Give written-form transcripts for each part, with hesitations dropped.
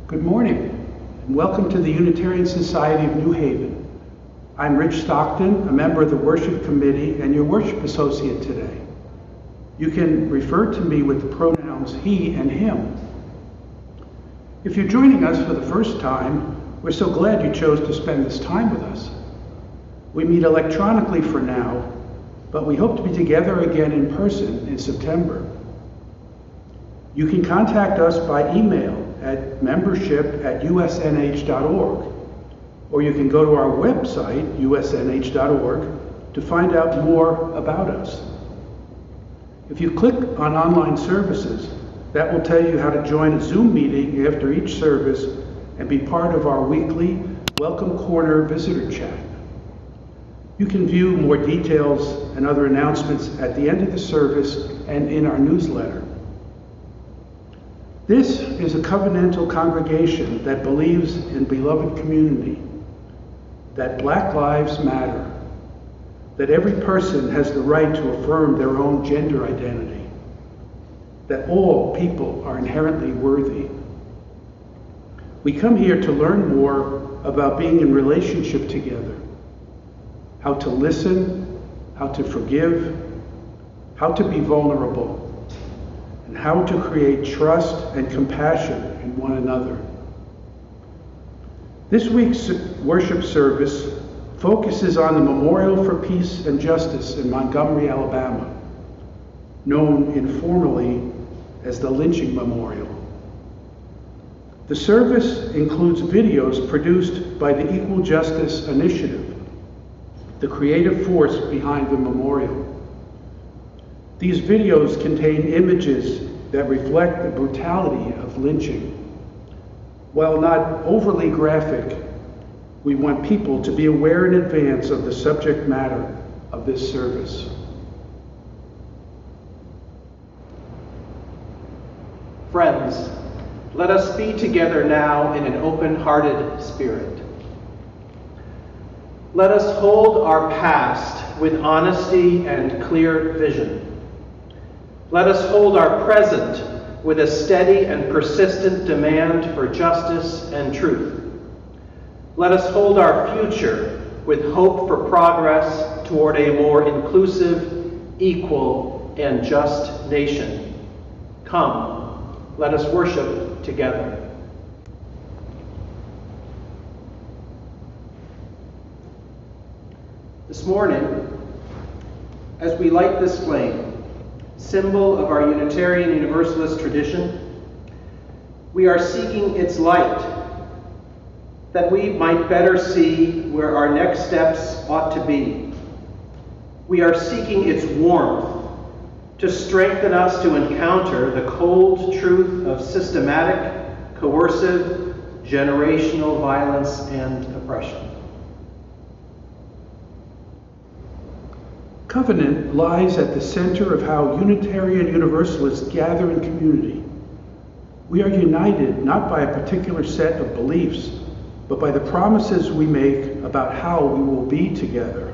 Good morning, and welcome to the Unitarian Society of New Haven. I'm Rich Stockton, a member of the Worship Committee and your worship associate today. You can refer to me with the pronouns he and him. If you're joining us for the first time, we're so glad you chose to spend this time with us. We meet electronically for now, but we hope to be together again in person in September. You can contact us by email at membership@usnh.org, or you can go to our website, usnh.org, to find out more about us. If you click on online services, that will tell you how to join a Zoom meeting after each service and be part of our weekly Welcome Corner visitor chat. You can view more details and other announcements at the end of the service and in our newsletter. This is a covenantal congregation that believes in beloved community, that Black lives matter, that every person has the right to affirm their own gender identity, that all people are inherently worthy. We come here to learn more about being in relationship together, how to listen, how to forgive, how to be vulnerable, and how to create trust and compassion in one another. This week's worship service focuses on the Memorial for Peace and Justice in Montgomery, Alabama, known informally as the Lynching Memorial. The service includes videos produced by the Equal Justice Initiative, the creative force behind the memorial. These videos contain images that reflect the brutality of lynching. While not overly graphic, we want people to be aware in advance of the subject matter of this service. Friends, let us be together now in an open-hearted spirit. Let us hold our past with honesty and clear vision. Let us hold our present with a steady and persistent demand for justice and truth. Let us hold our future with hope for progress toward a more inclusive, equal, and just nation. Come, let us worship together. This morning, as we light this flame, symbol of our Unitarian Universalist tradition, we are seeking its light, that we might better see where our next steps ought to be. We are seeking its warmth to strengthen us to encounter the cold truth of systematic, coercive, generational violence and oppression. Covenant lies at the center of how Unitarian Universalists gather in community. We are united not by a particular set of beliefs, but by the promises we make about how we will be together,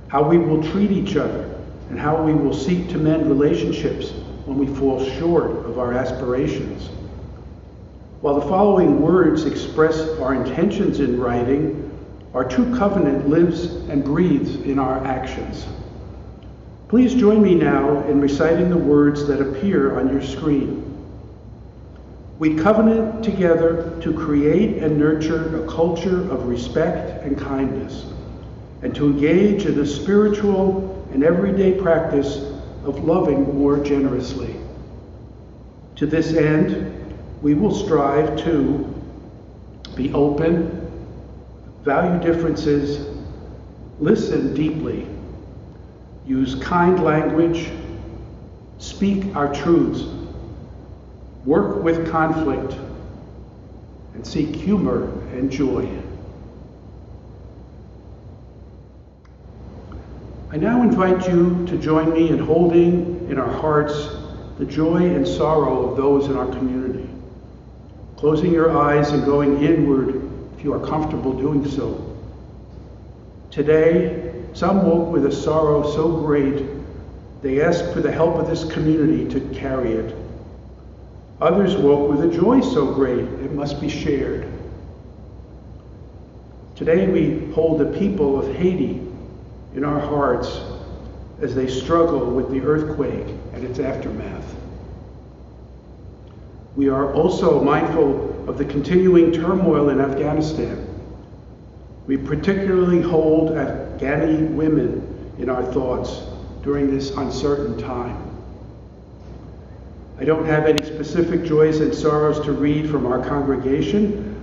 how we will treat each other, and how we will seek to mend relationships when we fall short of our aspirations. While the following words express our intentions in writing, our true covenant lives and breathes in our actions. Please join me now in reciting the words that appear on your screen. We covenant together to create and nurture a culture of respect and kindness, and to engage in the spiritual and everyday practice of loving more generously. To this end, we will strive to be open, value differences, listen deeply, use kind language, speak our truths, work with conflict, and seek humor and joy. I now invite you to join me in holding in our hearts the joy and sorrow of those in our community. Closing your eyes and going inward if you are comfortable doing so. Today, some woke with a sorrow so great, they asked for the help of this community to carry it. Others woke with a joy so great it must be shared. Today we hold the people of Haiti in our hearts as they struggle with the earthquake and its aftermath. We are also mindful of the continuing turmoil in Afghanistan. We particularly hold Afghani women in our thoughts during this uncertain time. I don't have any specific joys and sorrows to read from our congregation,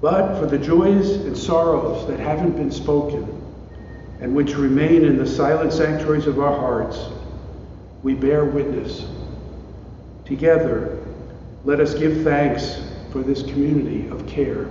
but for the joys and sorrows that haven't been spoken and which remain in the silent sanctuaries of our hearts, we bear witness. Together, let us give thanks for this community of care.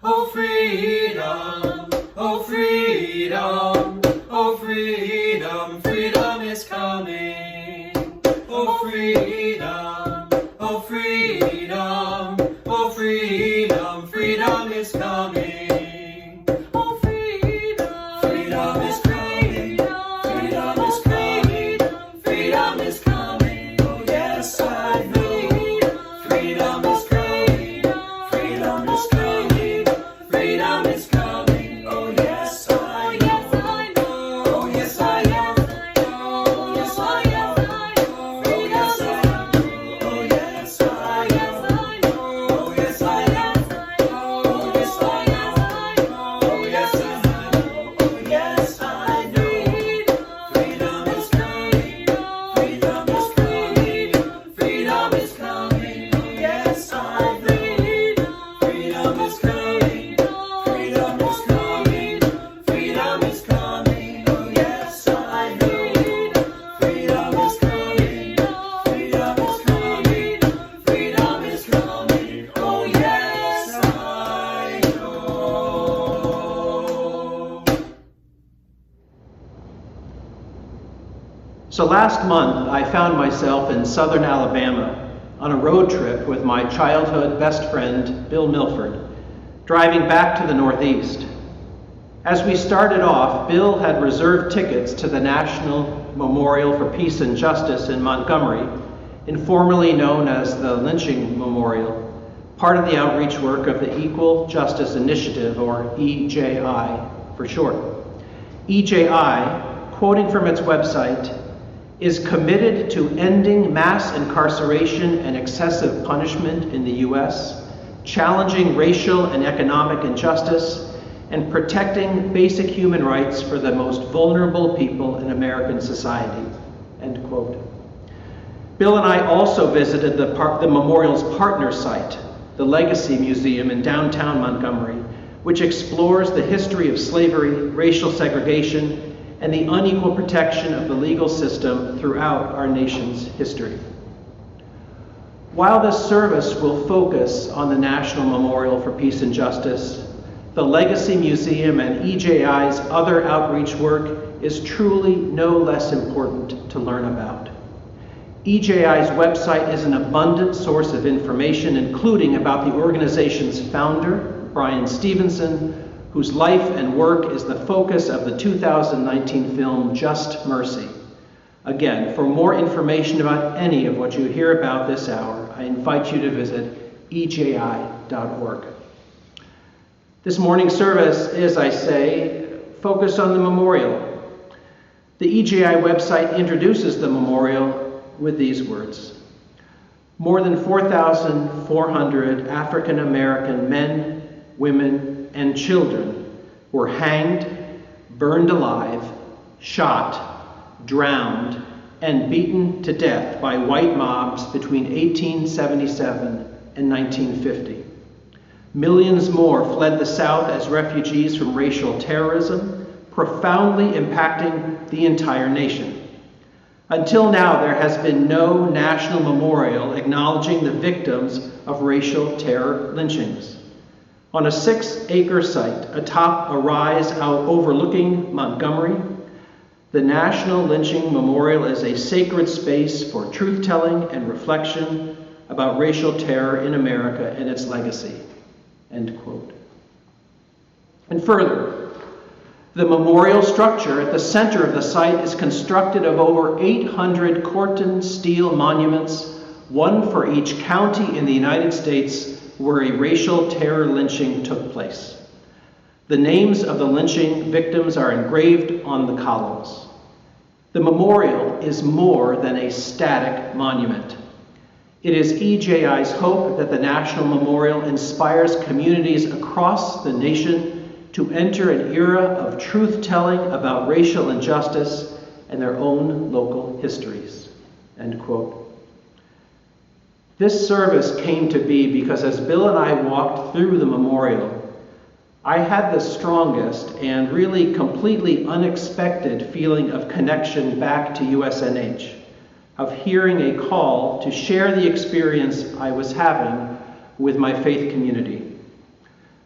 Oh freedom, oh freedom, oh freedom, freedom is coming. Oh freedom, oh freedom, oh freedom, freedom is coming. Oh freedom, freedom is coming. Freedom is coming. Freedom is coming. Oh yes, I know. Freedom is coming. Freedom is coming. Freedom is coming. Oh yes, I know. Oh yes, I know. Oh yes, I know. Oh yes, I know. Oh yes, I know. Oh yes, I know. Oh yes, I know. Oh yes, I know. Oh yes, I know. Freedom is coming. Freedom is coming. Freedom is coming. Oh yes, I know. Freedom is coming. Freedom is coming. Freedom is coming. Oh yes, I know. Freedom is coming. Freedom is coming. Freedom is coming. Oh yes, I know. So last month, I found myself in southern Alabama on a road trip with my childhood best friend, Bill Milford, driving back to the Northeast. As we started off, Bill had reserved tickets to the National Memorial for Peace and Justice in Montgomery, informally known as the Lynching Memorial, part of the outreach work of the Equal Justice Initiative, or EJI for short. EJI, quoting from its website, is committed to ending mass incarceration and excessive punishment in the U.S., challenging racial and economic injustice, and protecting basic human rights for the most vulnerable people in American society, end quote. Bill and I also visited the memorial's partner site, the Legacy Museum in downtown Montgomery, which explores the history of slavery, racial segregation, and the unequal protection of the legal system throughout our nation's history. While this service will focus on the National Memorial for Peace and Justice, the Legacy Museum and EJI's other outreach work is truly no less important to learn about. EJI's website is an abundant source of information, including about the organization's founder, Brian Stevenson, whose life and work is the focus of the 2019 film Just Mercy. Again, for more information about any of what you hear about this hour, I invite you to visit eji.org. This morning's service is, I say, focused on the memorial. The EJI website introduces the memorial with these words. More than 4,400 African American men, women, and children were hanged, burned alive, shot, drowned, and beaten to death by white mobs between 1877 and 1950. Millions more fled the South as refugees from racial terrorism, profoundly impacting the entire nation. Until now, there has been no national memorial acknowledging the victims of racial terror lynchings. On a 6-acre site atop a rise out overlooking Montgomery, the National Lynching Memorial is a sacred space for truth-telling and reflection, about racial terror in America and its legacy." End quote. And further, the memorial structure at the center of the site is constructed of over 800 Corten steel monuments, one for each county in the United States where a racial terror lynching took place. The names of the lynching victims are engraved on the columns. The memorial is more than a static monument. It is EJI's hope that the National Memorial inspires communities across the nation to enter an era of truth-telling about racial injustice and their own local histories. End quote. This service came to be because as Bill and I walked through the memorial, I had the strongest and really completely unexpected feeling of connection back to USNH, of hearing a call to share the experience I was having with my faith community.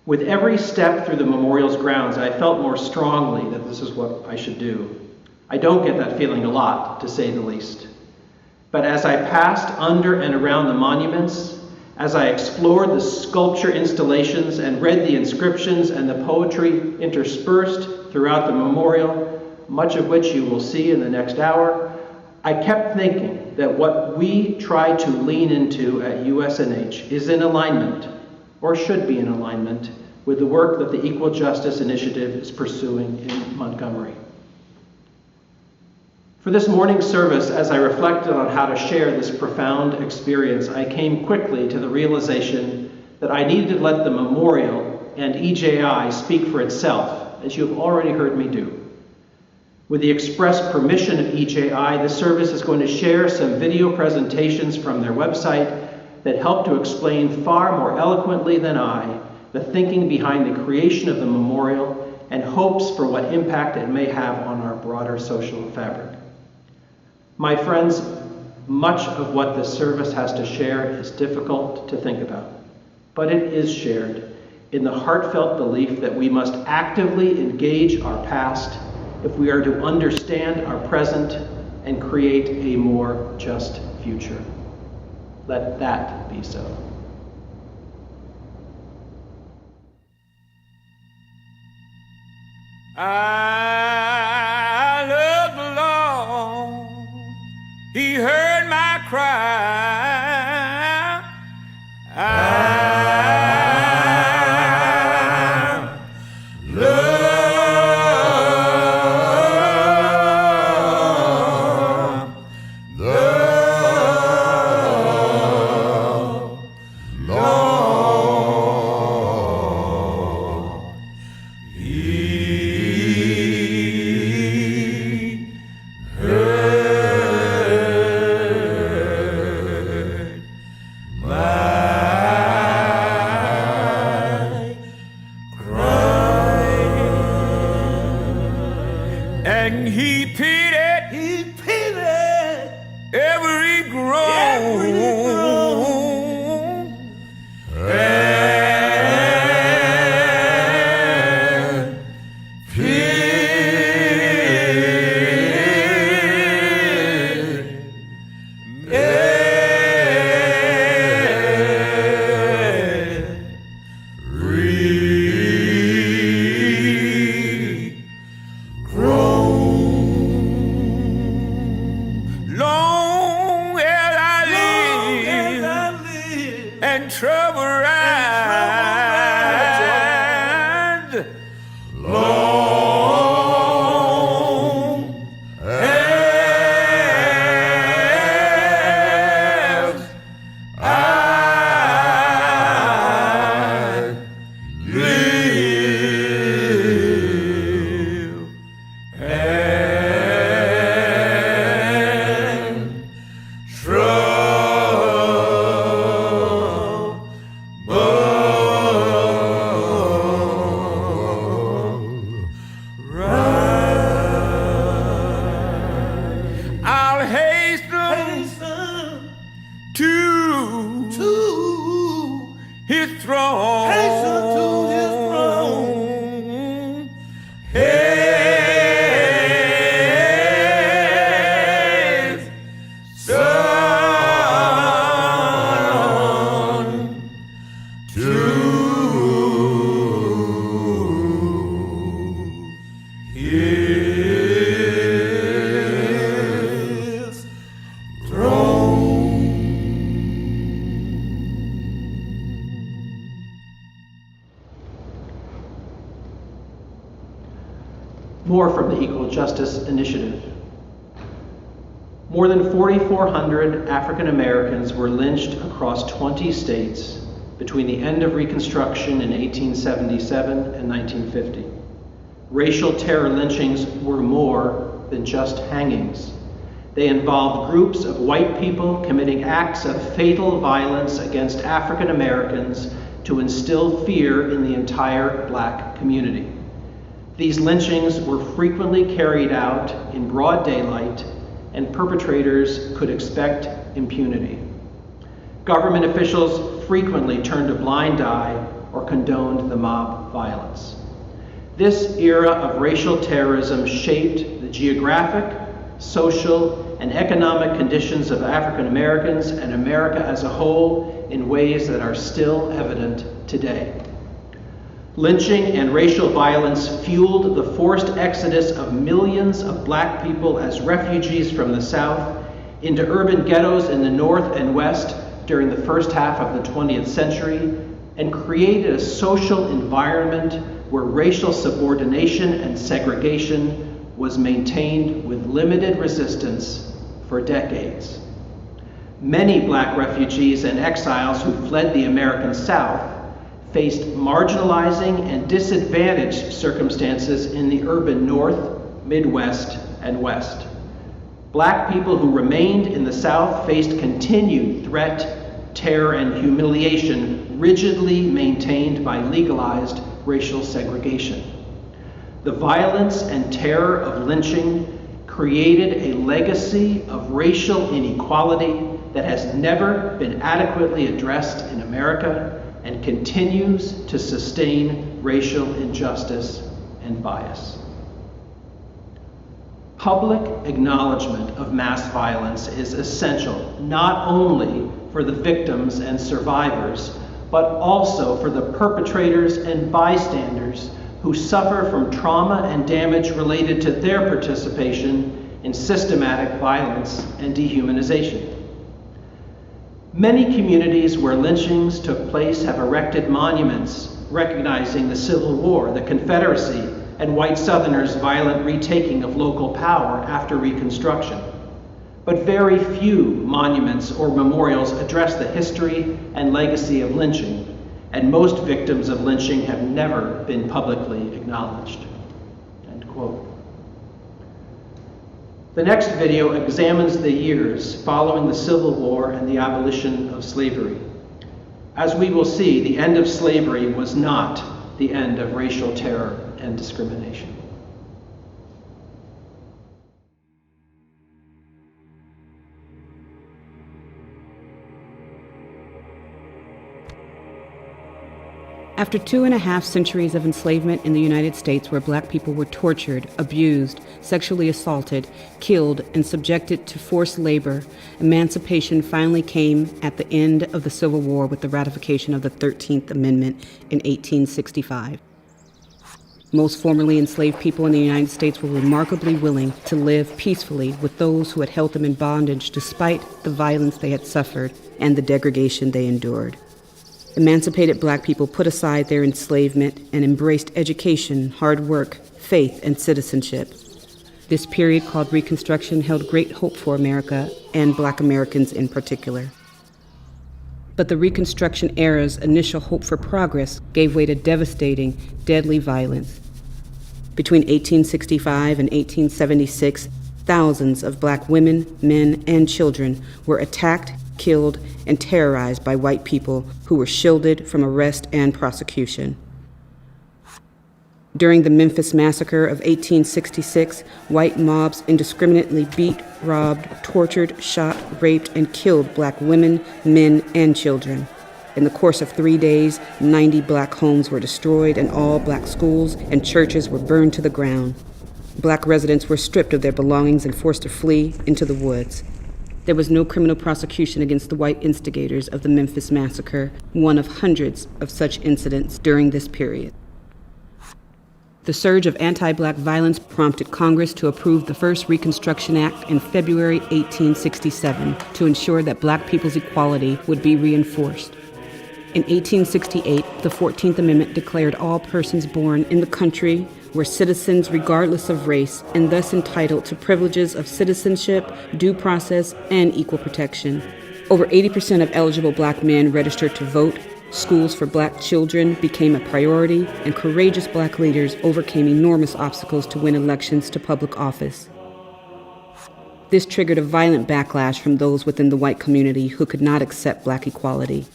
With every step through the memorial's grounds, I felt more strongly that this is what I should do. I don't get that feeling a lot, to say the least. But as I passed under and around the monuments, as I explored the sculpture installations and read the inscriptions and the poetry interspersed throughout the memorial, much of which you will see in the next hour, I kept thinking that what we try to lean into at USNH is in alignment, or should be in alignment, with the work that the Equal Justice Initiative is pursuing in Montgomery. For this morning's service, as I reflected on how to share this profound experience, I came quickly to the realization that I needed to let the memorial and EJI speak for itself, as you have already heard me do. With the express permission of EJI, the service is going to share some video presentations from their website that help to explain far more eloquently than I the thinking behind the creation of the memorial and hopes for what impact it may have on our broader social fabric. My friends, much of what this service has to share is difficult to think about, but it is shared in the heartfelt belief that we must actively engage our past if we are to understand our present and create a more just future. Let that be so. I love the Lord. He heard my cry. I love the Lord. He heard my cry, and He pitied every groan. And every groan. More from the Equal Justice Initiative. More than 4,400 African Americans were lynched across 20 states between the end of Reconstruction in 1877 and 1950. Racial terror lynchings were more than just hangings. They involved groups of white people committing acts of fatal violence against African Americans to instill fear in the entire Black community. These lynchings were frequently carried out in broad daylight, and perpetrators could expect impunity. Government officials frequently turned a blind eye or condoned the mob violence. This era of racial terrorism shaped the geographic, social, and economic conditions of African Americans and America as a whole in ways that are still evident today. Lynching and racial violence fueled the forced exodus of millions of Black people as refugees from the South into urban ghettos in the North and West during the first half of the 20th century, and created a social environment where racial subordination and segregation was maintained with limited resistance for decades. Many Black refugees and exiles who fled the American South faced marginalizing and disadvantaged circumstances in the urban North, Midwest, and West. Black people who remained in the South faced continued threat, terror, and humiliation rigidly maintained by legalized racial segregation. The violence and terror of lynching created a legacy of racial inequality that has never been adequately addressed in America and continues to sustain racial injustice and bias. Public acknowledgement of mass violence is essential not only for the victims and survivors, but also for the perpetrators and bystanders who suffer from trauma and damage related to their participation in systematic violence and dehumanization. Many communities where lynchings took place have erected monuments recognizing the Civil War, the Confederacy, and white Southerners' violent retaking of local power after Reconstruction. But very few monuments or memorials address the history and legacy of lynching, and most victims of lynching have never been publicly acknowledged. End quote. The next video examines the years following the Civil War and the abolition of slavery. As we will see, the end of slavery was not the end of racial terror and discrimination. After 2.5 centuries of enslavement in the United States, where Black people were tortured, abused, sexually assaulted, killed, and subjected to forced labor, emancipation finally came at the end of the Civil War with the ratification of the 13th Amendment in 1865. Most formerly enslaved people in the United States were remarkably willing to live peacefully with those who had held them in bondage despite the violence they had suffered and the degradation they endured. Emancipated Black people put aside their enslavement and embraced education, hard work, faith, and citizenship. This period, called Reconstruction, held great hope for America and Black Americans in particular. But the Reconstruction era's initial hope for progress gave way to devastating, deadly violence. Between 1865 and 1876, thousands of Black women, men, and children were attacked, killed, and terrorized by white people who were shielded from arrest and prosecution. During the Memphis Massacre of 1866, white mobs indiscriminately beat, robbed, tortured, shot, raped, and killed Black women, men, and children. In the course of 3 days, 90 Black homes were destroyed, and all Black schools and churches were burned to the ground. Black residents were stripped of their belongings and forced to flee into the woods. There was no criminal prosecution against the white instigators of the Memphis Massacre, one of hundreds of such incidents during this period. The surge of anti-Black violence prompted Congress to approve the first Reconstruction Act in February 1867 to ensure that Black people's equality would be reinforced. In 1868, the 14th Amendment declared all persons born in the country were citizens regardless of race and thus entitled to privileges of citizenship, due process, and equal protection. Over 80% of eligible black men registered to vote, schools for black children became a priority, and courageous black leaders overcame enormous obstacles to win elections to public office. This triggered a violent backlash from those within the white community who could not accept black equality.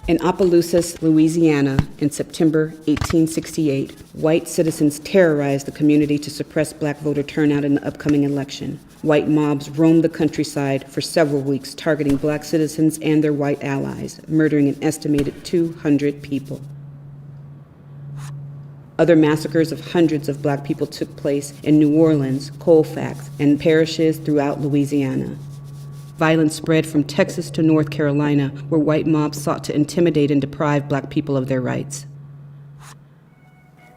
In Opelousas, Louisiana, in September 1868, white citizens terrorized the community to suppress black voter turnout in the upcoming election. White mobs roamed the countryside for several weeks, targeting black citizens and their white allies, murdering an estimated 200 people. Other massacres of hundreds of black people took place in New Orleans, Colfax, and parishes throughout Louisiana. Violence spread from Texas to North Carolina, where white mobs sought to intimidate and deprive black people of their rights.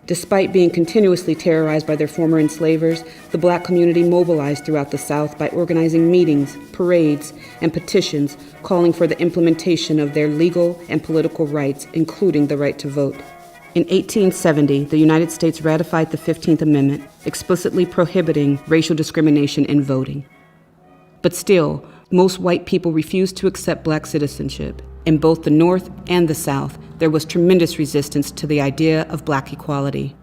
Despite being continuously terrorized by their former enslavers, the black community mobilized throughout the South by organizing meetings, parades, and petitions calling for the implementation of their legal and political rights, including the right to vote. In 1870, the United States ratified the 15th Amendment, explicitly prohibiting racial discrimination in voting. But still, most white people refused to accept black citizenship. In both the North and the South, there was tremendous resistance to the idea of black equality.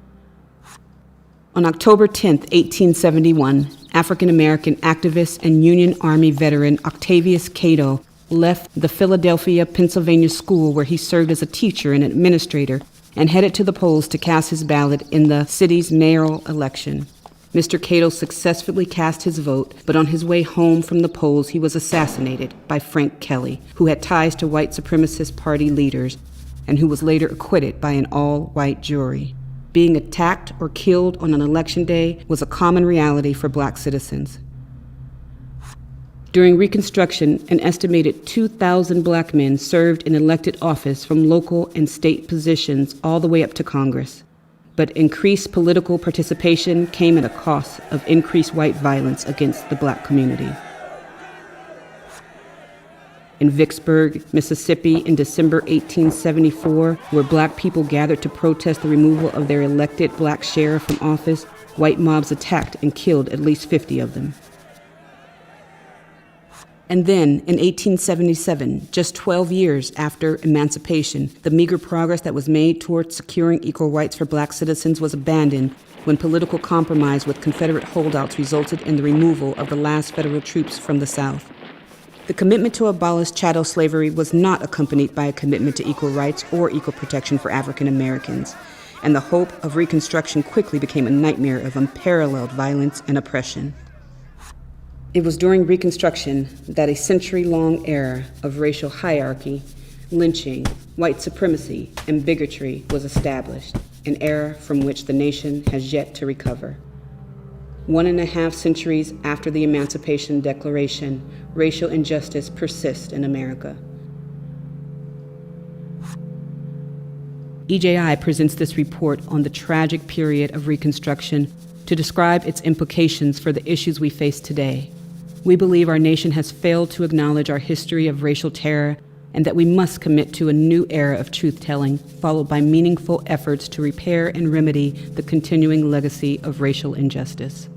On October 10, 1871, African-American activist and Union Army veteran Octavius Cato left the Philadelphia, Pennsylvania school where he served as a teacher and administrator and headed to the polls to cast his ballot in the city's mayoral election. Mr. Cato successfully cast his vote, but on his way home from the polls, he was assassinated by Frank Kelly, who had ties to white supremacist party leaders and who was later acquitted by an all-white jury. Being attacked or killed on an election day was a common reality for black citizens. During Reconstruction, an estimated 2,000 black men served in elected office from local and state positions all the way up to Congress. But increased political participation came at a cost of increased white violence against the black community. In Vicksburg, Mississippi, in December 1874, where black people gathered to protest the removal of their elected black sheriff from office, white mobs attacked and killed at least 50 of them. And then, in 1877, just 12 years after emancipation, the meager progress that was made towards securing equal rights for black citizens was abandoned when political compromise with Confederate holdouts resulted in the removal of the last federal troops from the South. The commitment to abolish chattel slavery was not accompanied by a commitment to equal rights or equal protection for African Americans, and the hope of Reconstruction quickly became a nightmare of unparalleled violence and oppression. It was during Reconstruction that a century-long era of racial hierarchy, lynching, white supremacy, and bigotry was established, an era from which the nation has yet to recover. 1.5 centuries after the Emancipation Declaration, racial injustice persists in America. EJI presents this report on the tragic period of Reconstruction to describe its implications for the issues we face today. We believe our nation has failed to acknowledge our history of racial terror and that we must commit to a new era of truth-telling, followed by meaningful efforts to repair and remedy the continuing legacy of racial injustice.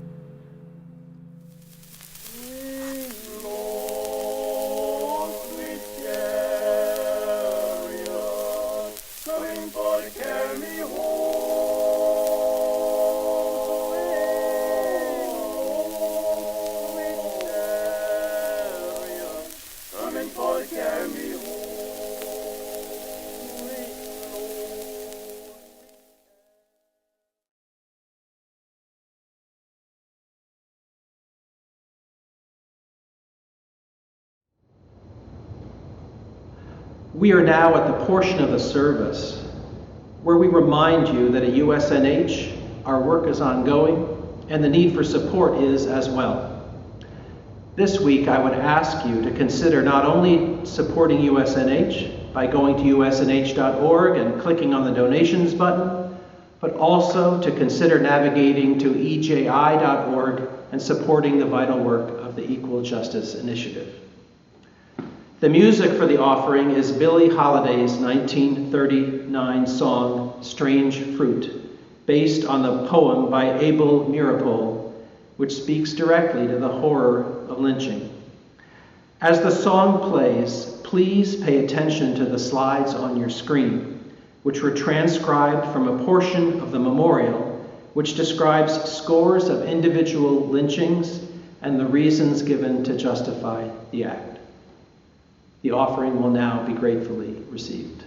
We are now at the portion of the service where we remind you that at USNH, our work is ongoing and the need for support is as well. This week, I would ask you to consider not only supporting USNH by going to usnh.org and clicking on the donations button, but also to consider navigating to eji.org and supporting the vital work of the Equal Justice Initiative. The music for the offering is Billie Holiday's 1939 song, Strange Fruit, based on the poem by Abel Meeropol, which speaks directly to the horror of lynching. As the song plays, please pay attention to the slides on your screen, which were transcribed from a portion of the memorial which describes scores of individual lynchings and the reasons given to justify the act. The offering will now be gratefully received.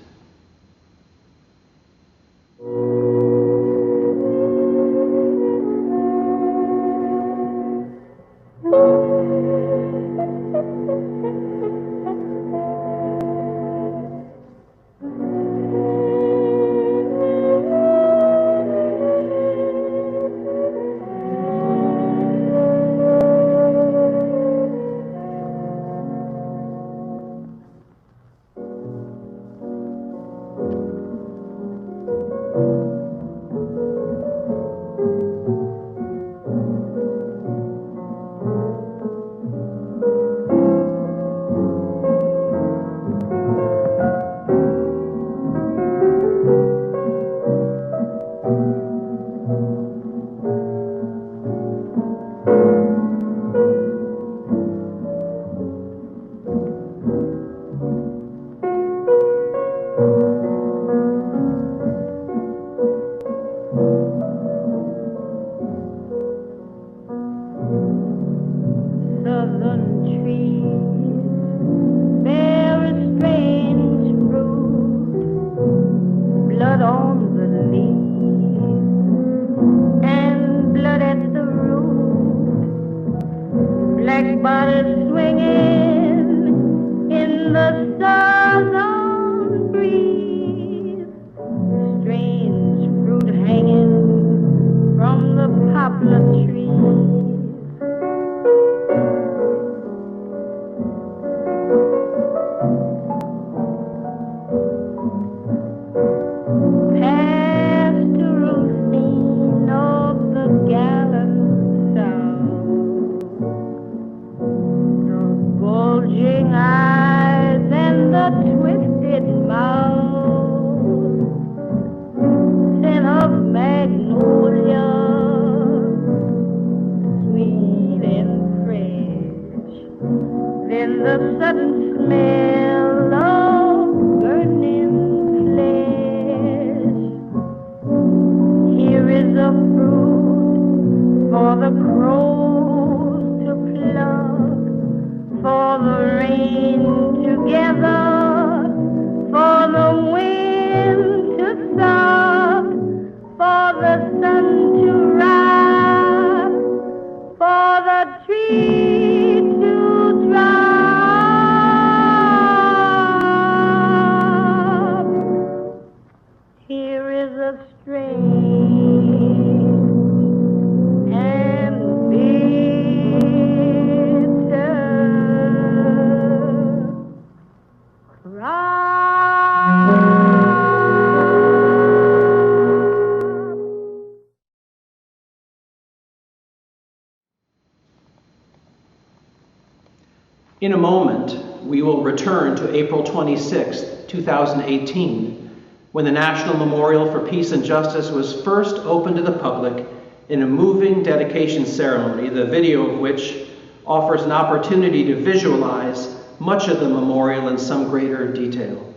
In a moment, we will return to April 26, 2018, when the National Memorial for Peace and Justice was first opened to the public in a moving dedication ceremony, the video of which offers an opportunity to visualize much of the memorial in some greater detail.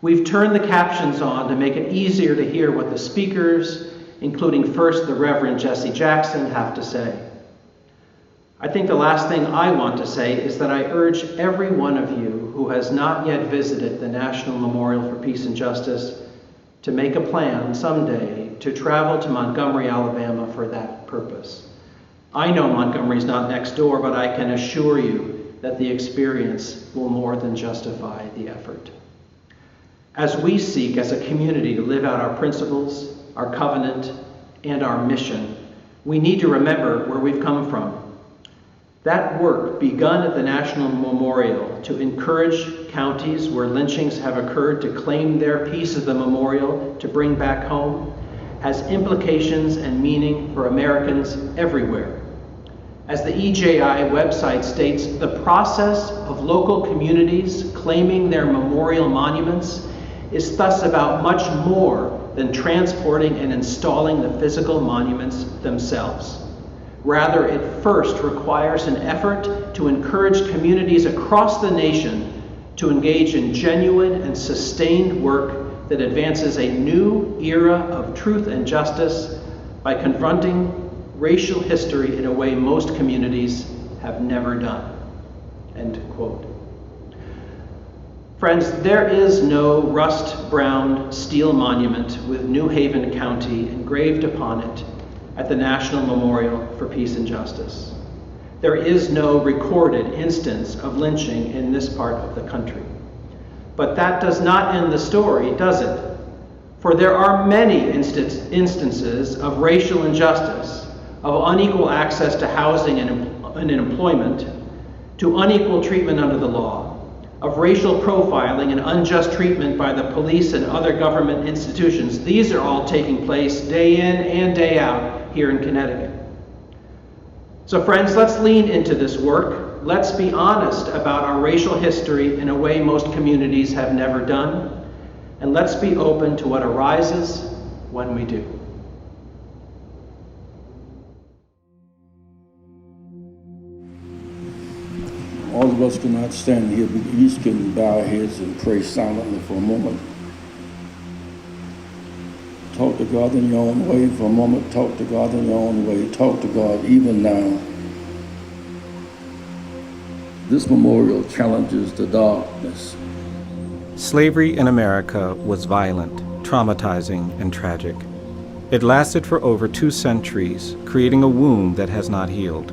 We've turned the captions on to make it easier to hear what the speakers, including first the Reverend Jesse Jackson, have to say. I think the last thing I want to say is that I urge every one of you who has not yet visited the National Memorial for Peace and Justice to make a plan someday to travel to Montgomery, Alabama for that purpose. I know Montgomery's not next door, but I can assure you that the experience will more than justify the effort. As we seek as a community to live out our principles, our covenant, and our mission, we need to remember where we've come from. That work, begun at the National Memorial to encourage counties where lynchings have occurred to claim their piece of the memorial to bring back home, has implications and meaning for Americans everywhere. As the EJI website states, the process of local communities claiming their memorial monuments is thus about much more than transporting and installing the physical monuments themselves. Rather, it first requires an effort to encourage communities across the nation to engage in genuine and sustained work that advances a new era of truth and justice by confronting racial history in a way most communities have never done. End quote. Friends, there is no rust-browned steel monument with New Haven County engraved upon it at the National Memorial for Peace and Justice. There is no recorded instance of lynching in this part of the country. But that does not end the story, does it? For there are many instances of racial injustice, of unequal access to housing and employment, to unequal treatment under the law, of racial profiling and unjust treatment by the police and other government institutions. These are all taking place day in and day out here in Connecticut. So friends, let's lean into this work. Let's be honest about our racial history in a way most communities have never done. And let's be open to what arises when we do. All of us cannot stand here, but each can bow our heads and pray silently for a moment. Talk to God in your own way for a moment. Talk to God in your own way. Talk to God even now. This memorial challenges the darkness. Slavery in America was violent, traumatizing, and tragic. It lasted for over 2 centuries, creating a wound that has not healed.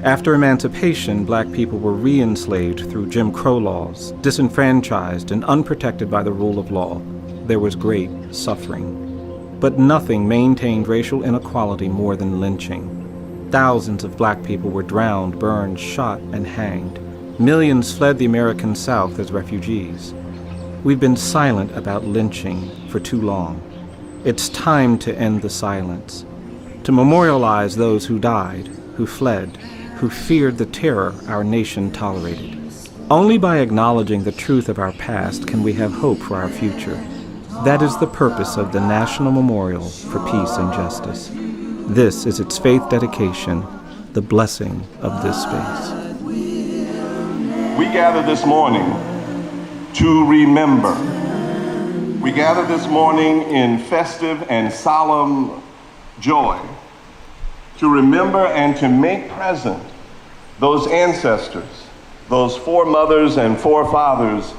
After emancipation, black people were re-enslaved through Jim Crow laws, disenfranchised and unprotected by the rule of law. There was great suffering. But nothing maintained racial inequality more than lynching. Thousands of black people were drowned, burned, shot, and hanged. Millions fled the American South as refugees. We've been silent about lynching for too long. It's time to end the silence, to memorialize those who died, who fled, who feared the terror our nation tolerated. Only by acknowledging the truth of our past can we have hope for our future. That is the purpose of the National Memorial for Peace and Justice. This is its faith dedication, the blessing of this space. We gather this morning to remember. We gather this morning in festive and solemn joy to remember and to make present those ancestors, those foremothers and forefathers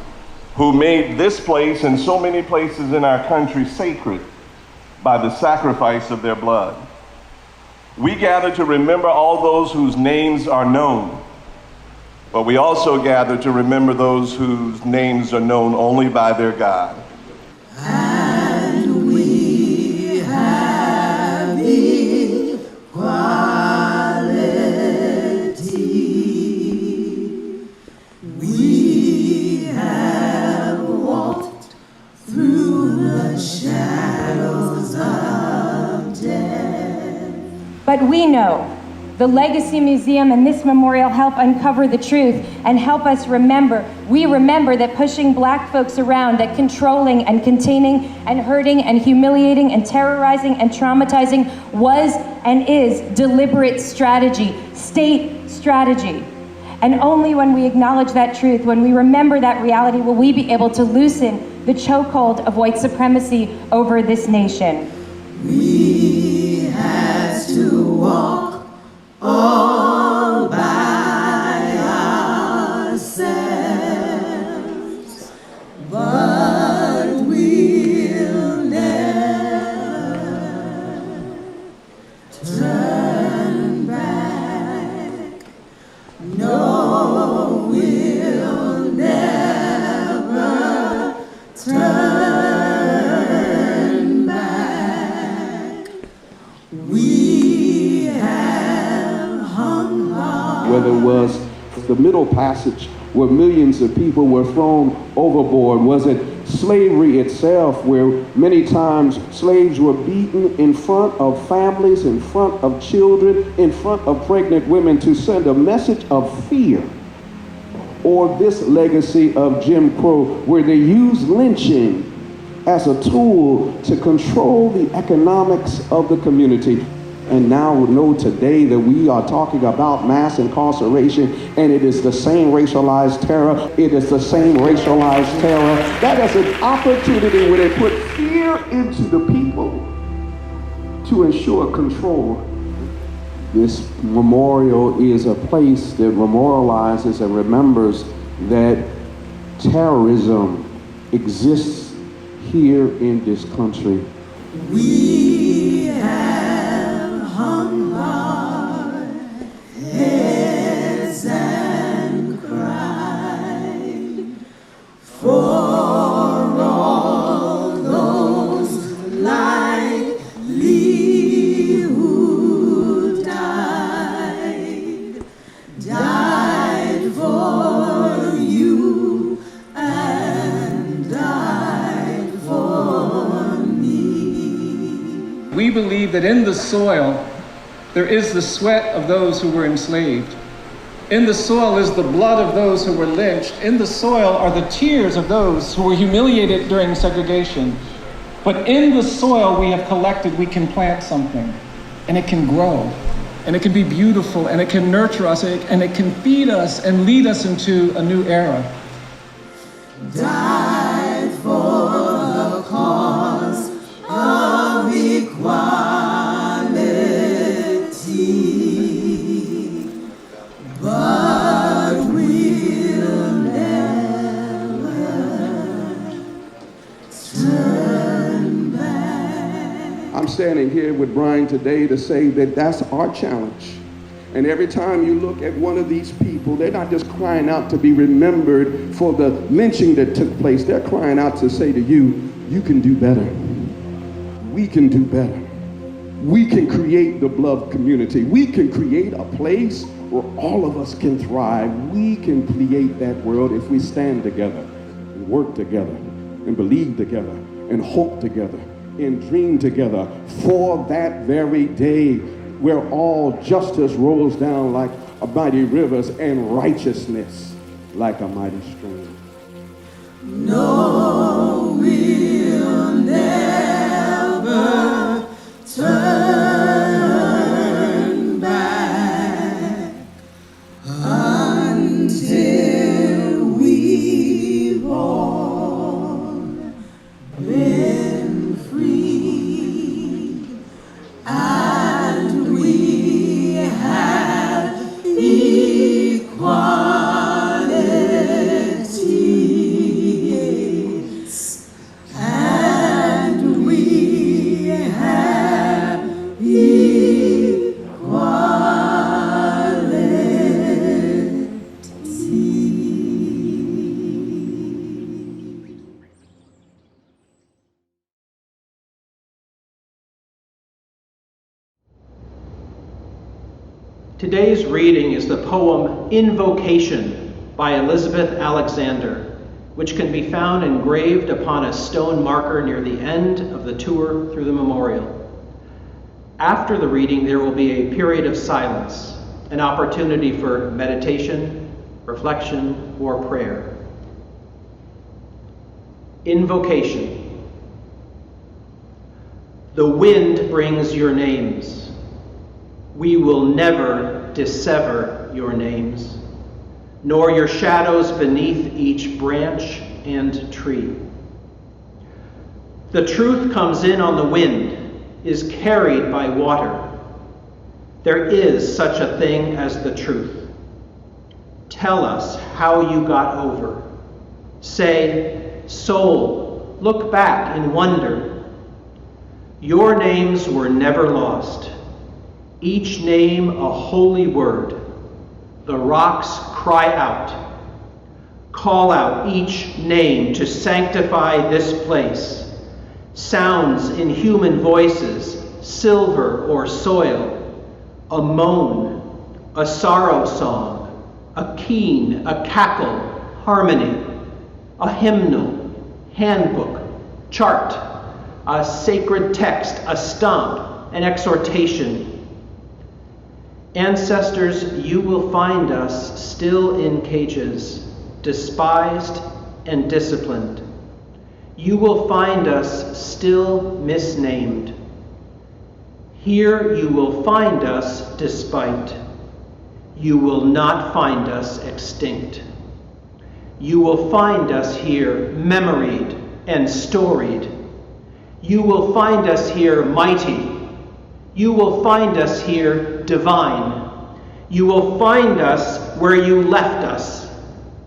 who made this place and so many places in our country sacred by the sacrifice of their blood. We gather to remember all those whose names are known, but we also gather to remember those whose names are known only by their God. And we have equality. We have walked through the shadows of death. But we know the Legacy Museum and this memorial help uncover the truth and help us remember. We remember that pushing black folks around, that controlling and containing and hurting and humiliating and terrorizing and traumatizing was and is deliberate strategy, state strategy. And only when we acknowledge that truth, when we remember that reality, will we be able to loosen the chokehold of white supremacy over this nation. We had to walk all by ourselves, but we'll never turn back. No, we'll never turn back. We have hung on. Whether it was the Middle Passage where millions of people were thrown overboard, was it slavery itself, where many times slaves were beaten in front of families, in front of children, in front of pregnant women to send a message of fear. Or this legacy of Jim Crow, where they used lynching as a tool to control the economics of the community. And now we know today that we are talking about mass incarceration, and it is the same racialized terror. It is the same racialized terror. That is an opportunity where they put fear into the people to ensure control. This memorial is a place that memorializes and remembers that terrorism exists here in this country. We have hung our heads and cried for all those like Lee who died for you and died for me. We believe that in the soil there is the sweat of those who were enslaved. In the soil is the blood of those who were lynched. In the soil are the tears of those who were humiliated during segregation. But in the soil we have collected, we can plant something, and it can grow, and it can be beautiful, and it can nurture us, and it can feed us and lead us into a new era. Died for the cause of equality, but we'll never turn back. I'm standing here with Brian today to say that that's our challenge. And every time you look at one of these people, they're not just crying out to be remembered for the lynching that took place. They're crying out to say to you, you can do better. We can do better. We can create the beloved community. We can create a place where all of us can thrive. We can create that world if we stand together and work together and believe together and hope together and dream together for that very day where all justice rolls down like a mighty rivers and righteousness like a mighty stream. No, we'll never turn back until we've all been free and we have equality, and we have equality. Today's reading is the poem Invocation by Elizabeth Alexander, which can be found engraved upon a stone marker near the end of the tour through the memorial. After the reading, there will be a period of silence, an opportunity for meditation, reflection, or prayer. Invocation. The wind brings your names. We will never dissever your names, nor your shadows beneath each branch and tree. The truth comes in on the wind, is carried by water. There is such a thing as the truth. Tell us how you got over. Say, soul, look back in wonder. Your names were never lost. Each name a holy word. The rocks cry out. Call out each name to sanctify this place. Sounds in human voices, silver or soil. A moan, a sorrow song, a keen, a cackle, harmony. A hymnal, handbook, chart, a sacred text, a stump, an exhortation. Ancestors, you will find us still in cages, despised and disciplined. You will find us still misnamed. Here you will find us despite. You will not find us extinct. You will find us here memoried and storied. You will find us here mighty. You will find us here divine. You will find us where you left us,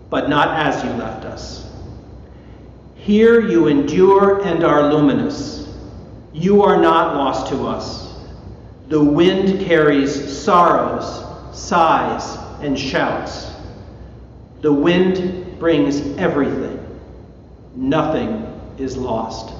but not as you left us. Here you endure and are luminous. You are not lost to us. The wind carries sorrows, sighs, and shouts. The wind brings everything. Nothing is lost.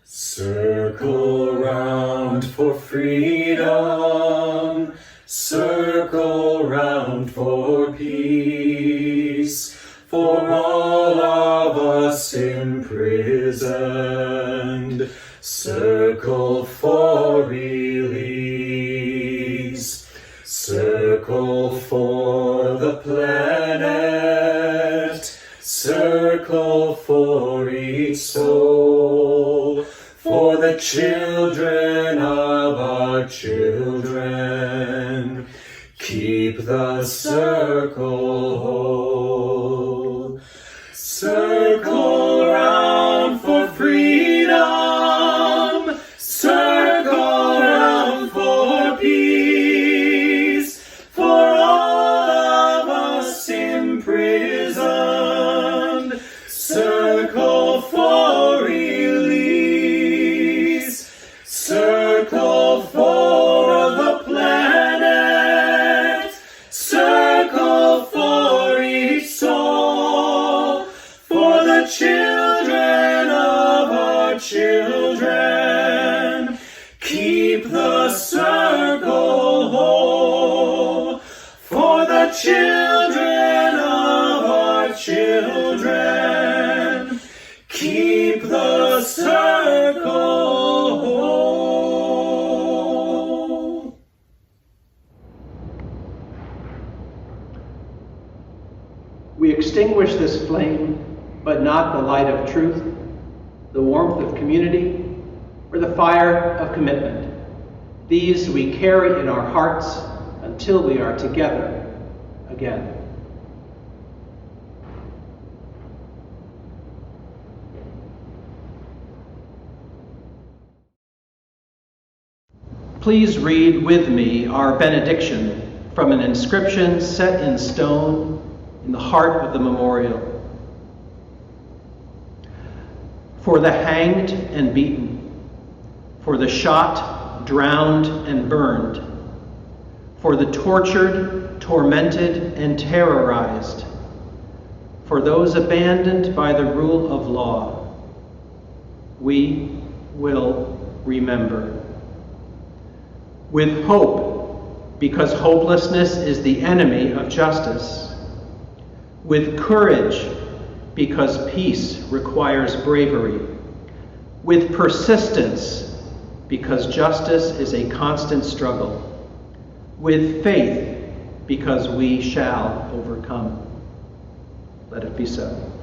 Circle round for freedom, circle round for peace, for all of us imprisoned, circle for release, circle for the planet, circle for each soul, for the children of our children. Keep the circle whole. Circle round for freedom. Circle round for peace. For all of us imprisoned. Circle for release. Circle for the planet. Circle for each soul. For the children of our children. Keep the circle whole. For the children of our children. Keep the circle whole. We extinguish this flame, but not the light of truth, the warmth of community, or the fire of commitment. These we carry in our hearts until we are together again. Please read with me our benediction from an inscription set in stone in the heart of the memorial. For the hanged and beaten, for the shot, drowned, and burned, for the tortured, tormented, and terrorized, for those abandoned by the rule of law, we will remember. With hope, because hopelessness is the enemy of justice. With courage, because peace requires bravery. With persistence, because justice is a constant struggle. With faith, because we shall overcome. Let it be so.